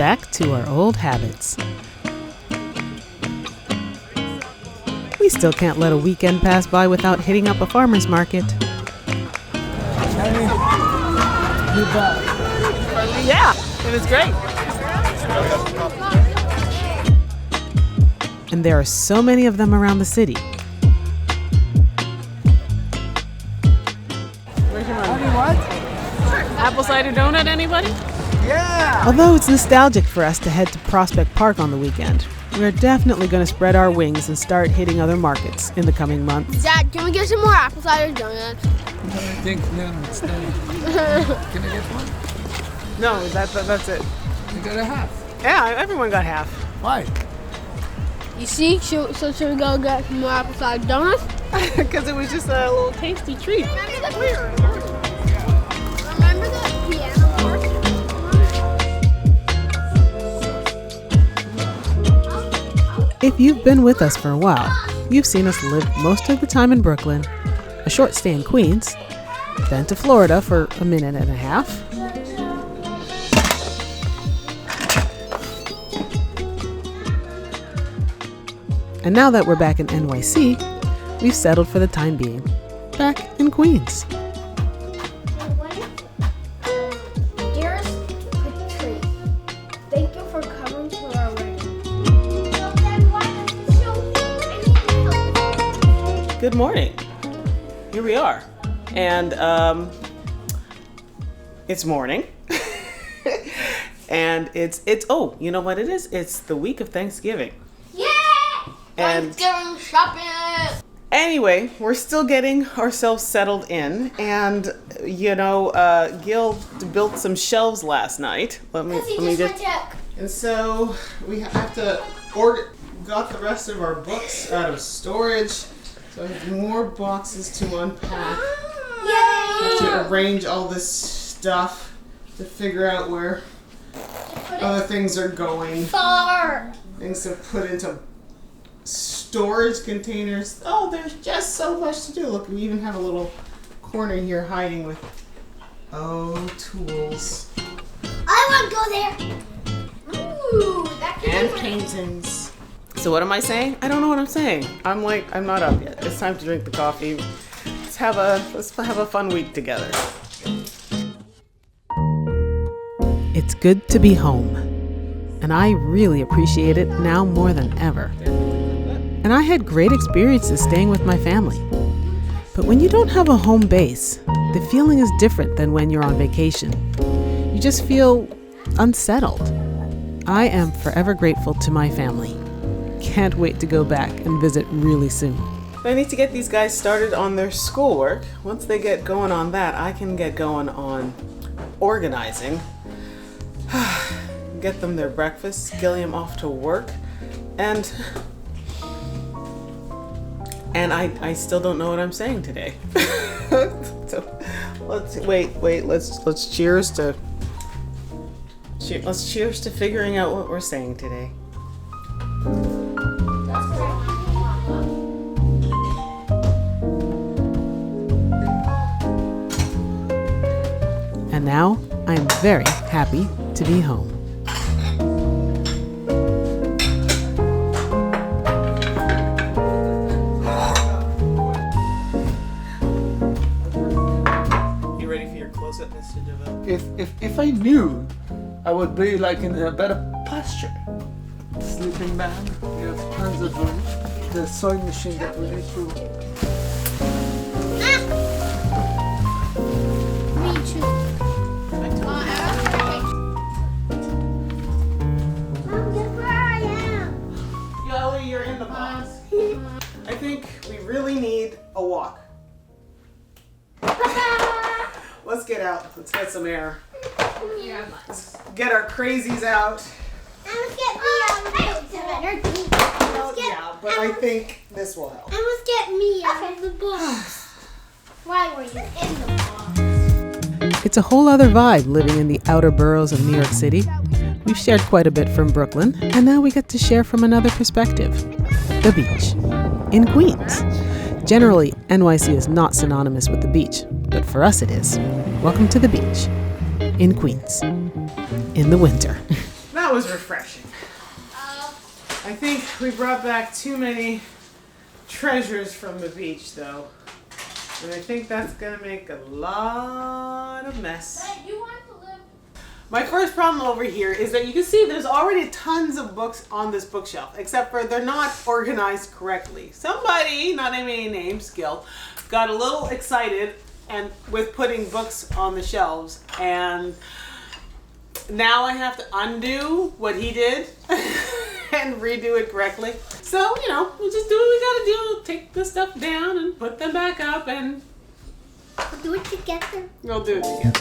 back to our old habits. We still can't let a weekend pass by without hitting up a farmer's market. Yeah, it was great. And there are so many of them around the city. Where's your money? What? Apple cider donut, anybody? Yeah! Although it's nostalgic for us to head to Prospect Park on the weekend, we're definitely going to spread our wings and start hitting other markets in the coming months. Dad, can we get some more apple cider donuts? I think it's done. Can I get one? No, that's it. You got a half. Yeah, everyone got half. Why? You see? Should we go get some more apple cider donuts? Because it was just a little tasty treat. Remember the piano part? If you've been with us for a while, you've seen us live most of the time in Brooklyn, a short stay in Queens, then to Florida for a minute and a half, and now that we're back in NYC, we've settled for the time being back in Queens. Dearest Patrice, thank you for coming to our wedding. Good morning. Here we are. And it's morning. And it's oh, you know what it is? It's the week of Thanksgiving. Yeah! And Thanksgiving shopping! anyway, we're still getting ourselves settled in, and Gil built some shelves last night. Let me just. And so we have to got the rest of our books out of storage. So I have more boxes to unpack. Yay! I have to arrange all this stuff to figure out where other things are going. Far! Things to put into storage containers. Oh, there's just so much to do. Look, we even have a little corner here hiding with tools I want to go there. Ooh, that could and be paintings. So what am I saying? I don't know what I'm saying. I'm not up yet. It's time to drink the coffee. Let's have a fun week together. It's good to be home, and I really appreciate it now more than ever. And I had great experiences staying with my family. But when you don't have a home base, the feeling is different than when you're on vacation. You just feel unsettled. I am forever grateful to my family. Can't wait to go back and visit really soon. I need to get these guys started on their schoolwork. Once they get going on that, I can get going on organizing. Get them their breakfast, Gilliam off to work, and I still don't know what I'm saying today. So let's cheers to figuring out what we're saying today. And now I'm very happy to be home. You ready for your close-up, Mr. DeVille? If I knew, I would be like in a better pasture. Sleeping bag, we have tons of room. The sewing machine that we need to. Me too. Mom, guess where I am? Yoli, you're in the box. I think we really need a walk. Let's get out. Let's get some air. Let's get our crazies out. Let's get me out of the Yeah, but I think this will help. let's get me out of the box. Why were you in the box? It's a whole other vibe living in the outer boroughs of New York City. We've shared quite a bit from Brooklyn, and now we get to share from another perspective. The beach. In Queens. Generally, NYC is not synonymous with the beach, but for us it is. Welcome to the beach. In Queens. In the winter. Now that was refreshing. I think we brought back too many treasures from the beach, though. And I think that's gonna make a lot of mess. You want to live? My first problem over here is that you can see there's already tons of books on this bookshelf, except for they're not organized correctly. Somebody, not naming any names, Gil, got a little excited and with putting books on the shelves, and now I have to undo what he did and redo it correctly. So, you know, we'll just do what we gotta do. Take the stuff down and put them back up, and We'll do it together. we'll do it together.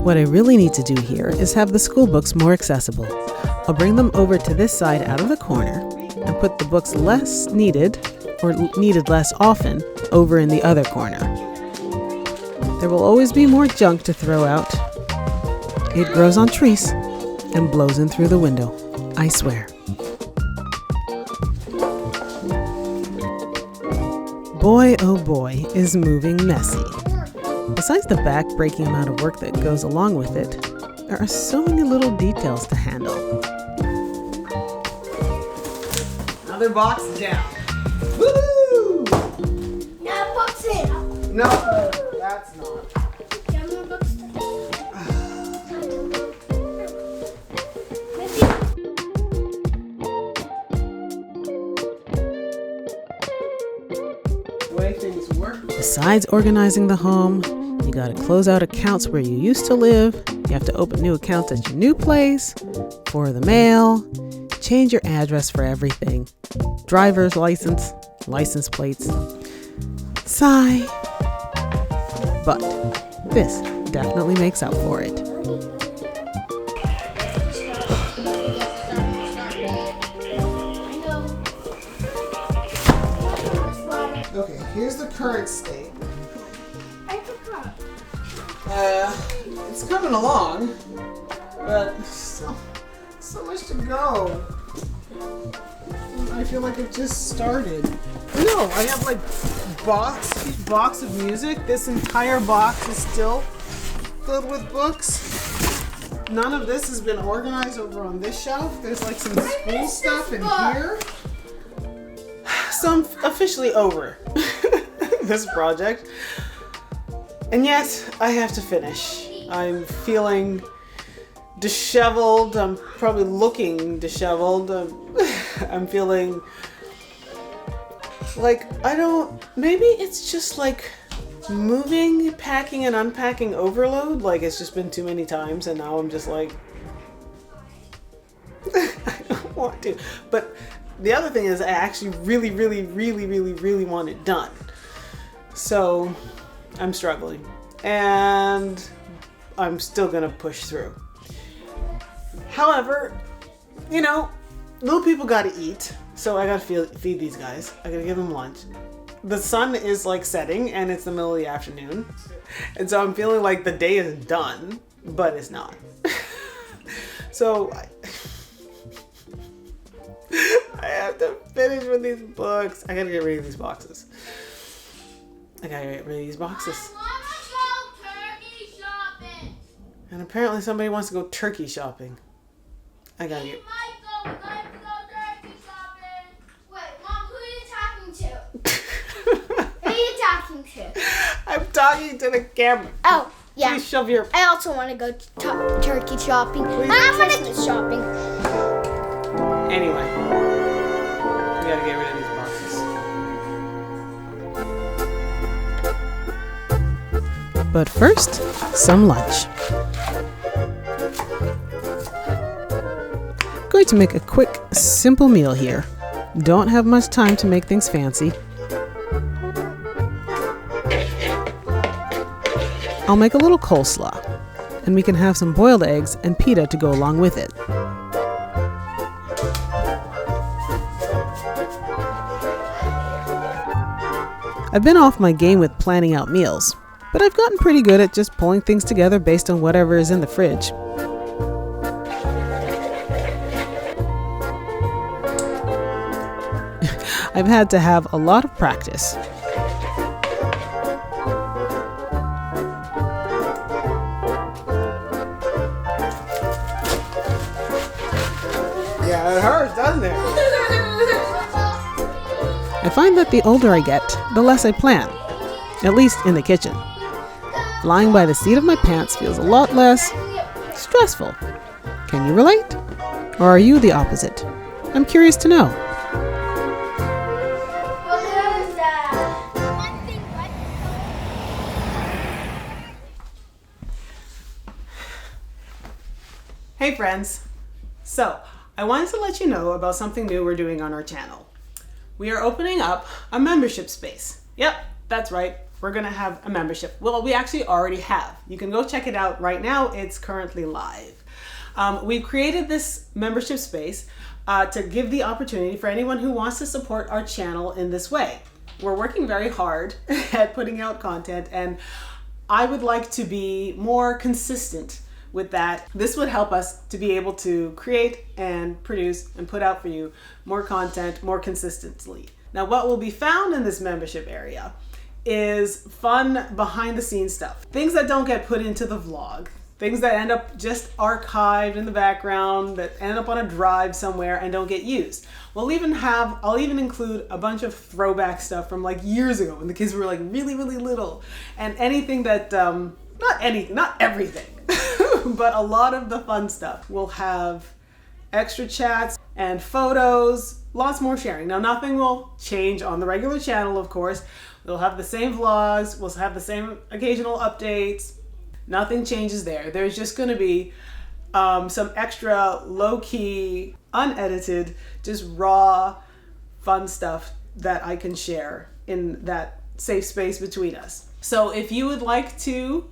What I really need to do here is have the school books more accessible. I'll bring them over to this side out of the corner and put the books less needed, or needed less often, over in the other corner. There will always be more junk to throw out. It grows on trees and blows in through the window, I swear. Boy, oh boy, is moving messy. Besides the back-breaking amount of work that goes along with it, there are so many little details to handle. Another box down. Woo! Now books in. No, that's not. Do you have more books to The way things work. Besides organizing the home, you gotta close out accounts where you used to live. You have to open new accounts at your new place, for the mail, change your address for everything, driver's license, license plates. Sigh. But this definitely makes up for it. Okay, here's the current state. I forgot. It's coming along, but so much to go. I feel like it just started. No, I have like huge box of music. This entire box is still filled with books. None of this has been organized over on this shelf. There's like some school stuff in here. So I'm officially over this project. And yet, I have to finish. I'm feeling disheveled. I'm probably looking disheveled. I'm feeling like maybe it's just like moving, packing, and unpacking overload. Like it's just been too many times, and now I'm just like, I don't want to. But the other thing is I actually really want it done. So I'm struggling, and I'm still gonna push through. However, you know, little people gotta eat, so I gotta feed these guys. I gotta give them lunch. The sun is like setting, and it's the middle of the afternoon, and so I'm feeling like the day is done, but it's not. So I have to finish with these books. I gotta get rid of these boxes. I gotta get rid of these boxes. I want to go turkey shopping. And apparently somebody wants to go turkey shopping. I gotta get... Michael, we're going to go turkey shopping. Wait, Mom, who are you talking to? Who are you talking to? I'm talking to the camera. Oh, yeah. Please shove your... I also want to go turkey shopping. Please. I'm going to go shopping. Anyway. We gotta get rid of these boxes. But first, some lunch. Going to make a quick, simple meal here. Don't have much time to make things fancy. I'll make a little coleslaw, and we can have some boiled eggs and pita to go along with it. I've been off my game with planning out meals, but I've gotten pretty good at just pulling things together based on whatever is in the fridge. I've had to have a lot of practice. find that the older I get, the less I plan, at least in the kitchen. Flying by the seat of my pants feels a lot less stressful. Can you relate? Or are you the opposite? I'm curious to know. Hey friends! So, I wanted to let you know about something new we're doing on our channel. We are opening up a membership space. Yep, that's right. We're going to have a membership. Well, we actually already have. You can go check it out right now. It's currently live. We've created this membership space to give the opportunity for anyone who wants to support our channel in this way. We're working very hard at putting out content, and I would like to be more consistent with that. This would help us to be able to create and produce and put out for you more content more consistently. Now, what will be found in this membership area is fun behind the scenes stuff. Things that don't get put into the vlog. Things that end up just archived in the background, that end up on a drive somewhere and don't get used. I'll even include a bunch of throwback stuff from like years ago when the kids were like really, really little. And anything that, not everything, but a lot of the fun stuff. We'll have extra chats and photos, lots more sharing. Now, nothing will change on the regular channel, of course. We'll have the same vlogs, we'll have the same occasional updates. Nothing changes there. There's just going to be some extra low-key, unedited, just raw, fun stuff that I can share in that safe space between us. So if you would like to,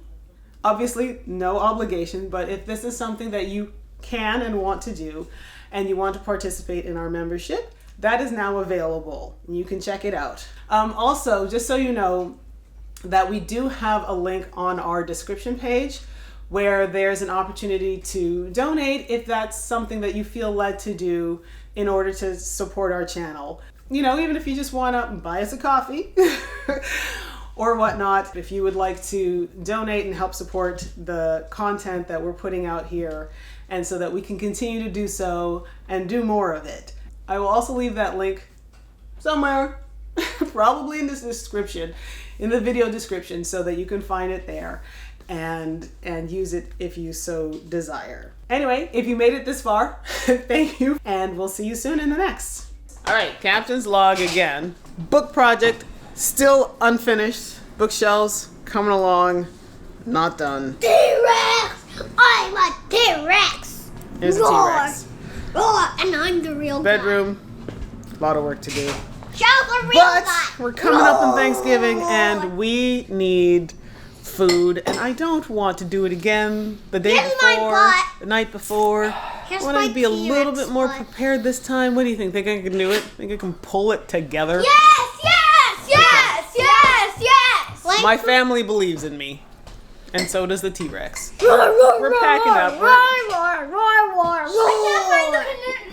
obviously no obligation, but if this is something that you can and want to do, and you want to participate in our membership, that is now available. You can check it out. Also, just so you know, that we do have a link on our description page where there's an opportunity to donate if that's something that you feel led to do in order to support our channel. You know, even if you just want to buy us a coffee or whatnot, if you would like to donate and help support the content that we're putting out here, and so that we can continue to do so and do more of it. I will also leave that link somewhere, probably in the description, in the video description, so that you can find it there and use it if you so desire. Anyway, if you made it this far, thank you, and we'll see you soon in the next. All right, Captain's log again. Book project still unfinished. Bookshelves coming along, not done. T-Rex! I'm a T-Rex! Here's a T-Rex. Roar! And I'm the real guy. Bedroom, a lot of work to do. Show the real But guy. we're coming up on Thanksgiving and we need food, and I don't want to do it again the day Here's my before, butt. the night before. Here's I want my to be a little T-Rex bit more butt. prepared this time. What do you think? Think I can do it? Think I can pull it together? Yes! Yes! Yes! Yes! Yes! Like, My family believes in me, and so does the T-Rex. roar, roar, We're packing up. roar, roar, roar, roar, roar.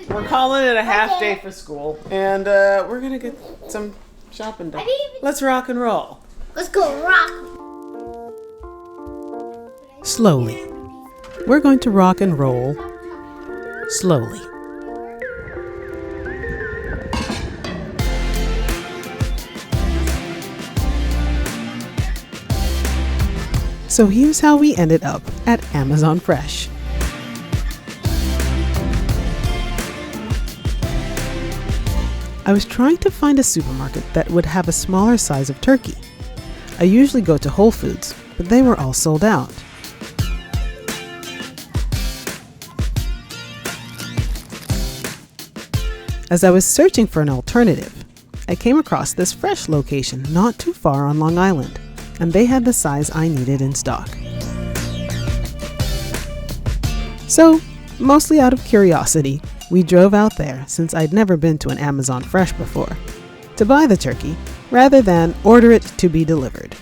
We're calling it a half day for school, and we're gonna get some shopping done. Let's rock and roll. Let's go rock. Slowly. We're going to rock and roll slowly. So here's how we ended up at Amazon Fresh. I was trying to find a supermarket that would have a smaller size of turkey. I usually go to Whole Foods, but they were all sold out. As I was searching for an alternative, I came across this Fresh location not too far on Long Island, and they had the size I needed in stock. So, mostly out of curiosity, we drove out there since I'd never been to an Amazon Fresh before, to buy the turkey rather than order it to be delivered.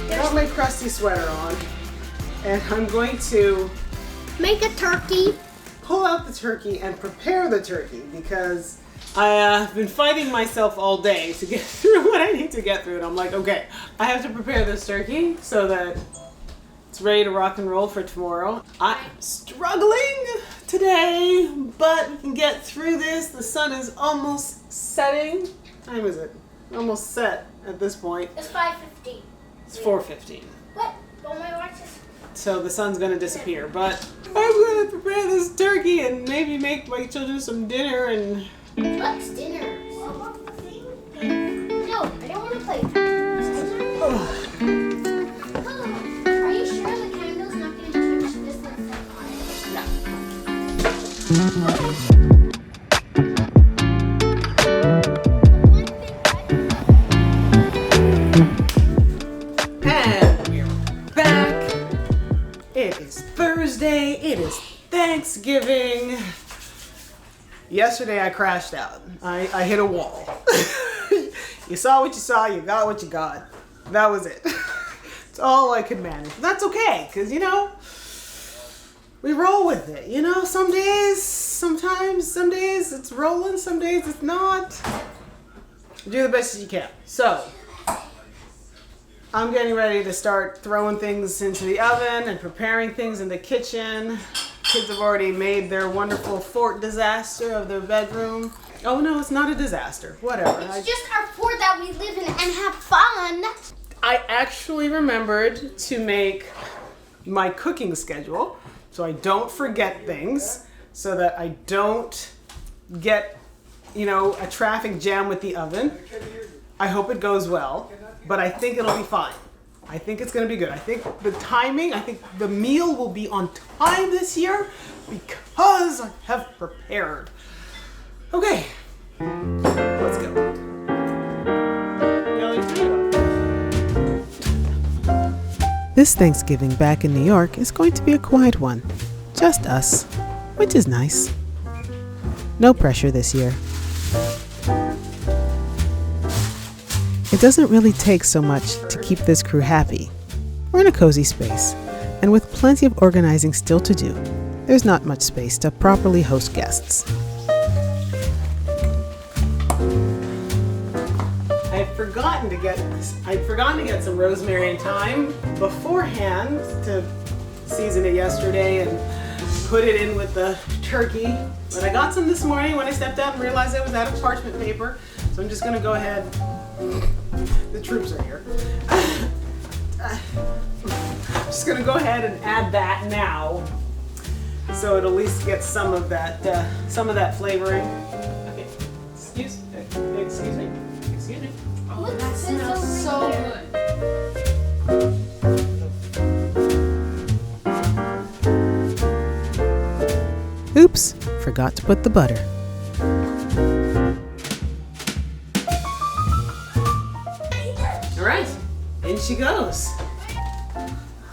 Got my crusty sweater on, and I'm going to Make a turkey. pull out the turkey and prepare the turkey because I've been fighting myself all day to get through what I need to get through. And I'm like, okay, I have to prepare this turkey so that it's ready to rock and roll for tomorrow. I'm struggling today, but we can get through this. The sun is almost setting. What time is it? Almost set at this point. It's 5:15. It's 4:15. What? Don't my watch is... So the sun's gonna disappear, but I'm gonna prepare this turkey and maybe make my children some dinner and... What's dinner? No, I don't want to play. Are you sure the candle's not going to touch this And we're back. It is Thursday. It is Thanksgiving. Yesterday I crashed out. I hit a wall. You saw what you saw, you got what you got. That was it. It's all I could manage. But that's okay, because, you know, we roll with it. You know, some days it's rolling, some days it's not. Do the best as you can. So, I'm getting ready to start throwing things into the oven and preparing things in the kitchen. Kids have already made their wonderful fort disaster of their bedroom. Oh no, it's not a disaster. Whatever. It's just our fort that we live in and have fun. I actually remembered to make my cooking schedule so I don't forget things, so that I don't get, you know, a traffic jam with the oven. I hope it goes well, but I think it'll be fine. I think it's going to be good. I think the meal will be on time this year because I have prepared. Okay, let's go. This Thanksgiving back in New York is going to be a quiet one. Just us, which is nice. No pressure this year. It doesn't really take so much to keep this crew happy. We're in a cozy space, and with plenty of organizing still to do, there's not much space to properly host guests. I'd forgotten to get some rosemary and thyme beforehand to season it yesterday and put it in with the turkey. But I got some this morning when I stepped out and realized I was out of parchment paper, so I'm just going to go ahead. The troops are here. I'm just gonna go ahead and add that now, so it at least gets some of that flavoring. Okay, excuse me. Oh, that smells so good. Oops, forgot to put the butter. All right, in she goes.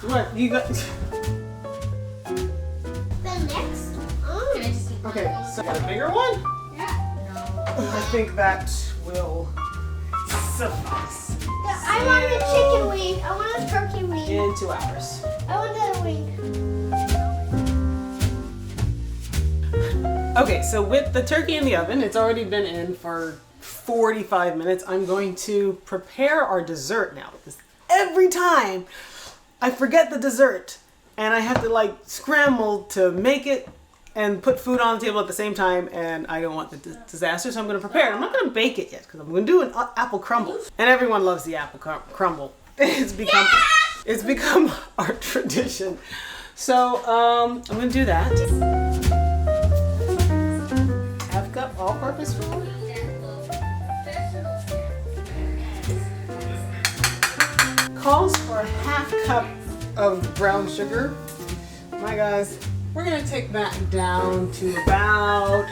What, you got? The next? Okay, so got a bigger one? Yeah. I think that will suffice. I want the chicken wing. I want a turkey wing. In 2 hours. I want that wing. Okay, so with the turkey in the oven, it's already been in for 45 minutes. I'm going to prepare our dessert now, because every time I forget the dessert and I have to like scramble to make it and put food on the table at the same time, and I don't want the disaster, so I'm going to prepare it. I'm not going to bake it yet because I'm going to do an apple crumble, and everyone loves the apple crumble. It's become our tradition. So I'm going to do that. Half cup all-purpose flour. Calls for a half cup of brown sugar. My guys, we're gonna take that down to about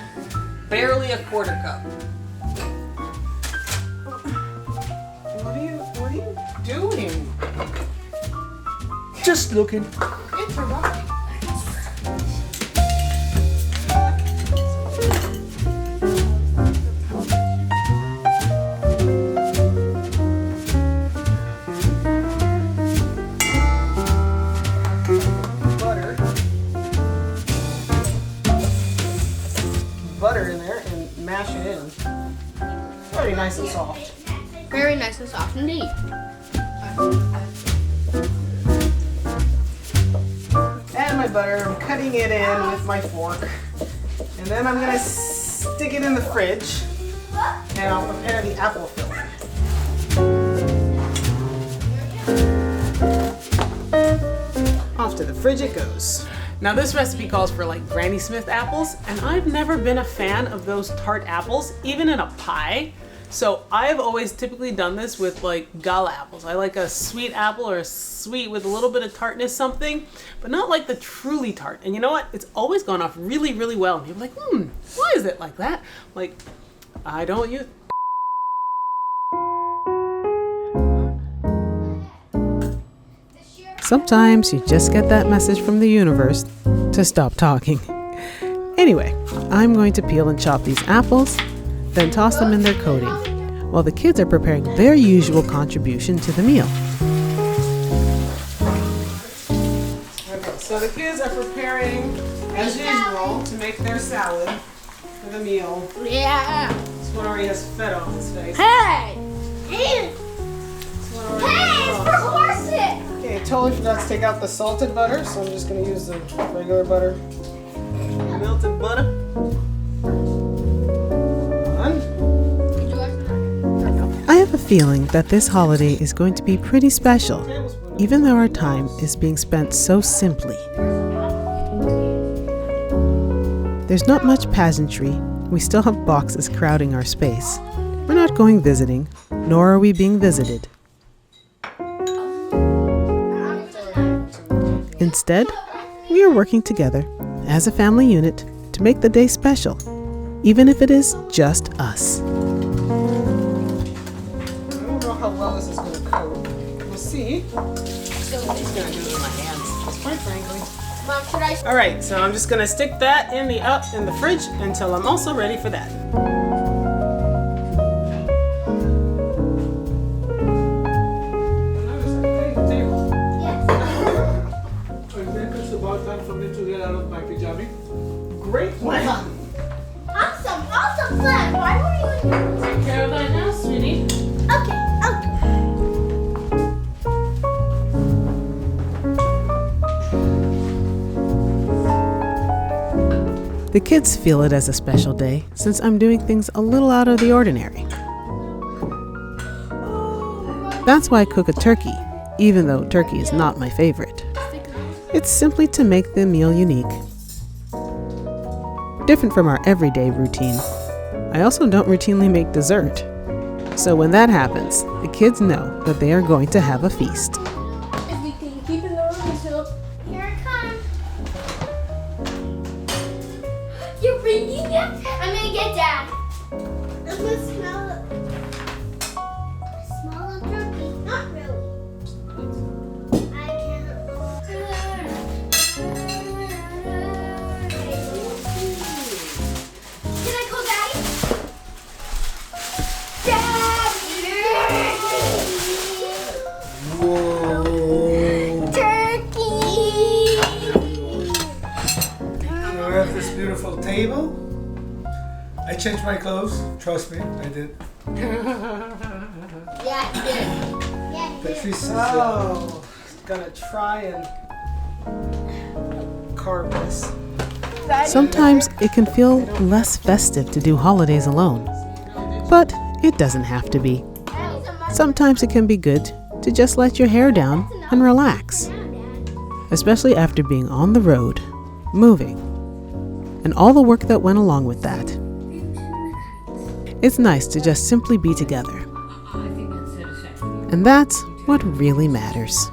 barely a quarter cup. What are you doing? Just looking. Interrupting. butter in there and mash it in. Very nice and soft. Very nice and soft indeed. Add my butter, I'm cutting it in with my fork. And then I'm gonna stick it in the fridge and I'll prepare the apple filling. Off to the fridge it goes. Now this recipe calls for like Granny Smith apples, and I've never been a fan of those tart apples, even in a pie. So I've always typically done this with like gala apples. I like a sweet apple or a sweet with a little bit of tartness something, but not like the truly tart. And you know what? It's always gone off really, really well. And people are like, why is it like that? Like, I don't use... Sometimes you just get that message from the universe to stop talking. Anyway, I'm going to peel and chop these apples, then toss them in their coating, while the kids are preparing their usual contribution to the meal. Okay, so the kids are preparing, as usual, to make their salad for the meal. Yeah. This one already has feta on his face. Hey! Hey! This one already Hey, has it's sauce. for horses! Okay, totally forgot to take out the salted butter, so I'm just going to use the regular butter. Melted butter. I have a feeling that this holiday is going to be pretty special, even though our time is being spent so simply. There's not much pageantry. We still have boxes crowding our space. We're not going visiting, nor are we being visited. Instead, we are working together as a family unit to make the day special, even if it is just us. I don't know how well this is going to coat. We'll see. I'm just going to do it with my hands, quite frankly. Mom, should I? All right, so I'm just going to stick that in the fridge until I'm also ready for that. Great plan. Awesome plan. Why were you in here? Take care of that now, sweetie. Okay. The kids feel it as a special day since I'm doing things a little out of the ordinary. That's why I cook a turkey, even though turkey is not my favorite. It's simply to make the meal unique. Different from our everyday routine. I also don't routinely make dessert. So when that happens, the kids know that they are going to have a feast. If we can keep it on so here it comes. You're bringing it? I'm gonna get Dad. I'm gonna smell it. Smell the turkey. Not really. I can't. Can I call Daddy? Whoa. Turkey! We have this beautiful table. I changed my clothes. Trust me, I did. Yeah, he did. Yeah, he The did. feast is Oh, gonna try and carve this. Sometimes it can feel less festive to do holidays alone, but it doesn't have to be. Sometimes it can be good to just let your hair down and relax, especially after being on the road, moving, and all the work that went along with that. It's nice to just simply be together. And that's what really matters.